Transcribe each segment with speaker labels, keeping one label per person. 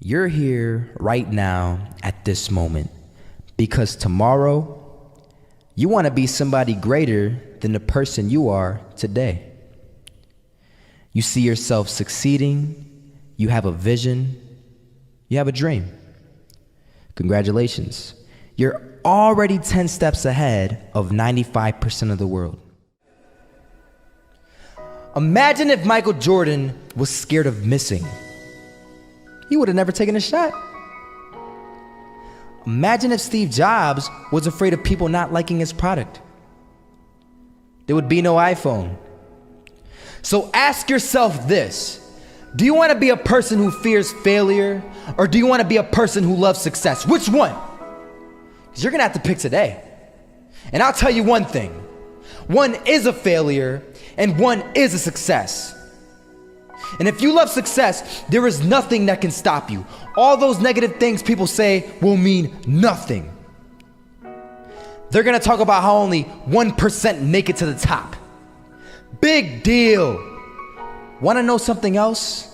Speaker 1: You're here right now at this moment because tomorrow you want to be somebody greater than the person you are today. You see yourself succeeding, you have a vision, you have a dream. Congratulations. You're already 10 steps ahead of 95% of the world. Imagine if Michael Jordan was scared of missing. He would have never taken a shot. Imagine if Steve Jobs was afraid of people not liking his product. There would be no iPhone. So ask yourself this: do you want to be a person who fears failure, or do you want to be a person who loves success? Which one? Because you're gonna have to pick today. And I'll tell you one thing: one is a failure and one is a success. And if you love success, there is nothing that can stop you. All those negative things people say will mean nothing. They're gonna talk about how only 1% make it to the top. Big deal. Wanna know something else?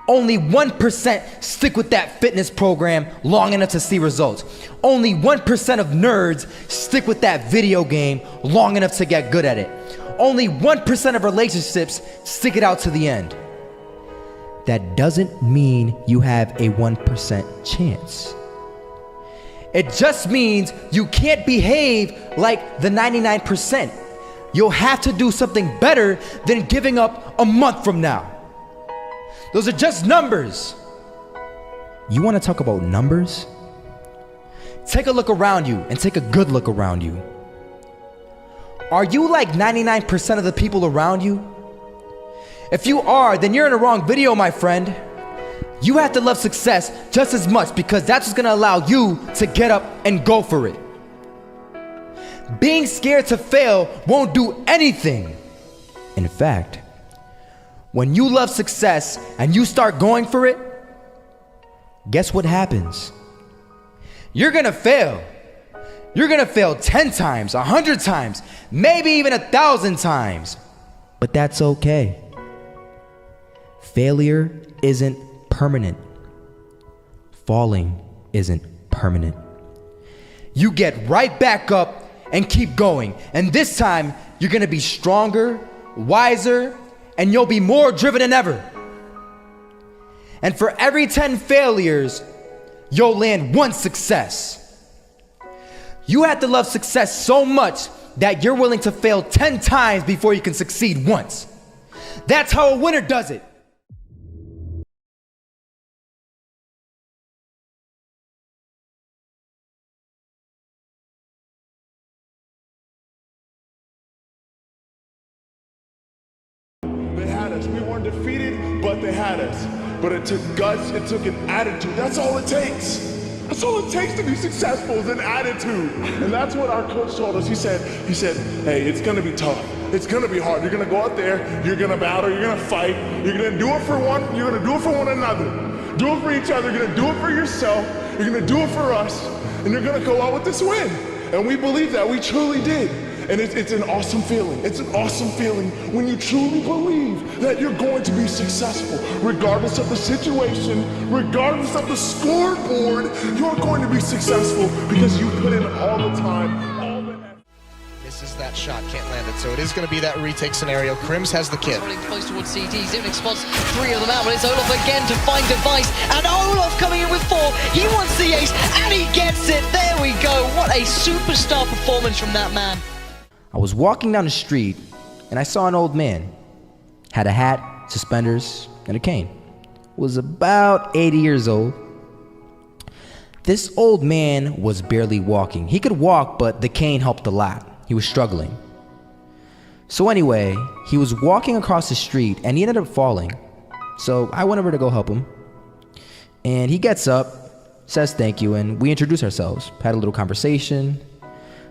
Speaker 1: Only 1% stick with that fitness program long enough to see results. Only 1% of nerds stick with that video game long enough to get good at it. Only 1% of relationships stick it out to the end. That doesn't mean you have a 1% chance. It just means you can't behave like the 99%. You'll have to do something better than giving up a month from now. Those are just numbers. You want to talk about numbers? Take a look around you and take a good look around you. Are you like 99% of the people around you? If you are, then you're in the wrong video, my friend. You have to love success just as much because that's what's gonna allow you to get up and go for it. Being scared to fail won't do anything. In fact, when you love success and you start going for it, guess what happens? You're gonna fail. You're gonna fail 10 times, 100 times, maybe even 1,000 times. But that's okay. Failure isn't permanent. Falling isn't permanent. You get right back up and keep going. And this time, you're gonna be stronger, wiser, and you'll be more driven than ever. And for every 10 failures, you'll land one success. You have to love success so much that you're willing to fail 10 times before you can succeed once. That's how a winner does it.
Speaker 2: They had us. We weren't defeated, but they had us. But it took guts, it took an attitude. That's all it takes. That's all it takes to be successful is an attitude. And that's what our coach told us. He said, hey, it's gonna be tough. It's gonna be hard. You're gonna go out there, you're gonna battle, you're gonna fight, you're gonna do it for one, you're gonna do it for one another. Do it for each other, you're gonna do it for yourself, you're gonna do it for us, and you're gonna go out with this win. And we believe that, we truly did. And it's an awesome feeling. It's an awesome feeling when you truly believe that you're going to be successful. Regardless of the situation, regardless of the scoreboard, you're going to be successful because you put in all the time, all the effort.
Speaker 3: Misses that shot, can't land it. So it is going to be that retake scenario. Crims has the kid.
Speaker 4: Running close towards CT. Zivnik spots 3 of them out, but it's Olaf again to find device. And Olaf coming in with 4. He wants the ace, and he gets it. There we go. What a superstar performance from that man.
Speaker 1: I was walking down the street and I saw an old man. Had a hat, suspenders, and a cane. Was about 80 years old. This old man was barely walking. He could walk, but the cane helped a lot. He was struggling. So anyway, he was walking across the street and he ended up falling. So I went over to go help him. And he gets up, says thank you, and we introduced ourselves. Had a little conversation.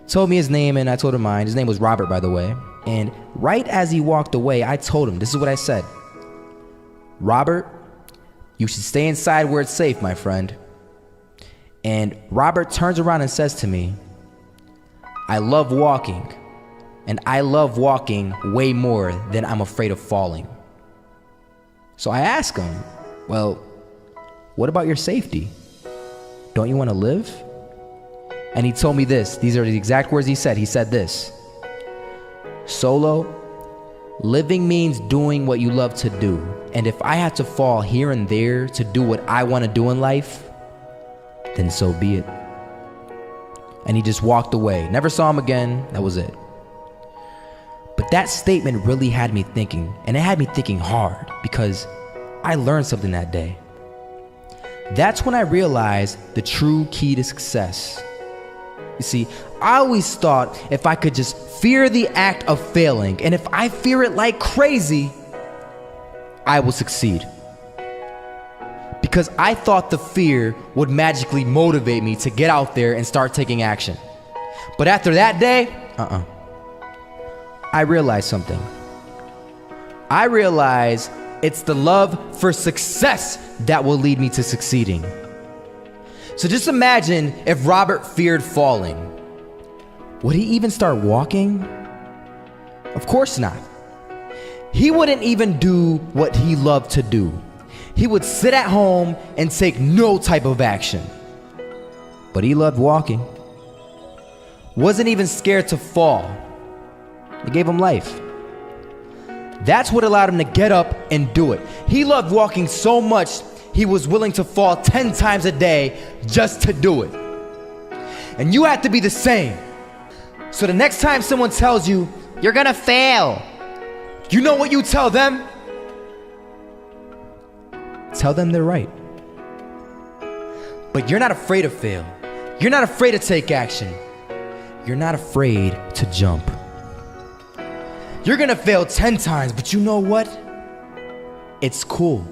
Speaker 1: Told me his name and I told him mine. His name was Robert, by the way. And right as he walked away, I told him, this is what I said. Robert, you should stay inside where it's safe, my friend. And Robert turns around and says to me, I love walking. And I love walking way more than I'm afraid of falling. So I asked him, well, what about your safety? Don't you want to live? And he told me this. These are the exact words he said. He said this: Solo, living means doing what you love to do. And if I have to fall here and there to do what I want to do in life, then so be it. And he just walked away. Never saw him again. That was it. But that statement really had me thinking, and it had me thinking hard, because I learned something that day. That's when I realized the true key to success. You see, I always thought if I could just fear the act of failing, and if I fear it like crazy, I will succeed. Because I thought the fear would magically motivate me to get out there and start taking action. But after that day, I realized something. I realized it's the love for success that will lead me to succeeding. So just imagine if Robert feared falling. Would he even start walking? Of course not. He wouldn't even do what he loved to do. He would sit at home and take no type of action. But he loved walking. Wasn't even scared to fall. It gave him life. That's what allowed him to get up and do it. He loved walking so much, he was willing to fall 10 times a day just to do it. And you have to be the same. So the next time someone tells you, you're gonna fail, you know what you tell them? Tell them they're right. But you're not afraid to fail. You're not afraid to take action. You're not afraid to jump. You're gonna fail 10 times, but you know what? It's cool.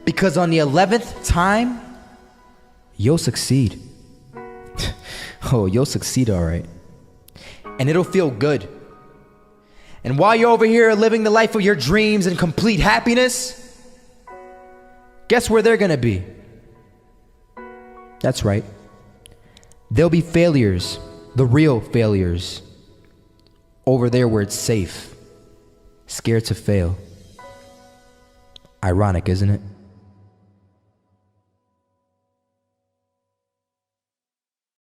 Speaker 1: Because on the 11th time, you'll succeed. Oh, you'll succeed, all right. And it'll feel good. And while you're over here living the life of your dreams and complete happiness, guess where they're gonna be? That's right. They'll be failures, the real failures. Over there where it's safe, scared to fail. Ironic, isn't it?